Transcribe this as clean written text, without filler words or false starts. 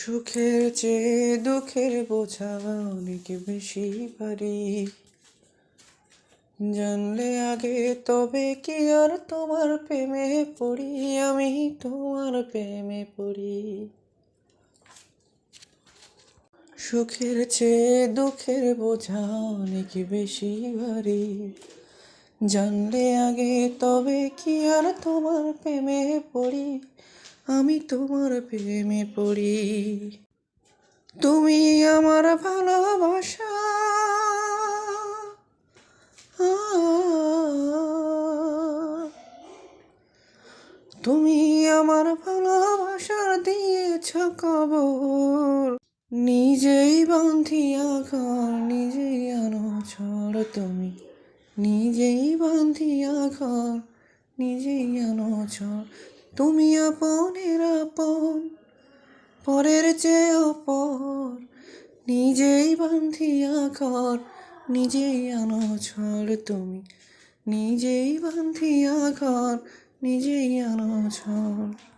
সুখের চেয়ে দুঃখের বোঝা অনেক বেশি ভারী। জানলে আগে তবে কি আর তোমার প্রেমে পড়ি, আমি তোমার প্রেমে পড়ি। সুখের চেয়ে দুঃখের বোঝা অনেক বেশি ভারী। জানলে আগে তবে কি আর তোমার প্রেমে পড়ি, আমি তোমার প্রেমে পড়ি। তুমি আমার ভালোবাসা, তুমি আমার ভালোবাসার দিয়েছ কবর। নিজেই বাঁধিয়া ঘর নিজেই আনো ঝড়, তুমি নিজেই বাঁধিয়া ঘর নিজেই আনো ঝড়। তুমি আপনের আপন, পরের চেয়ে অপর। নিজেই বাঁধিয়া ঘর নিজেই আনো ঝড়, তুমি নিজেই বাঁধিয়া ঘর নিজেই আনো ঝড়।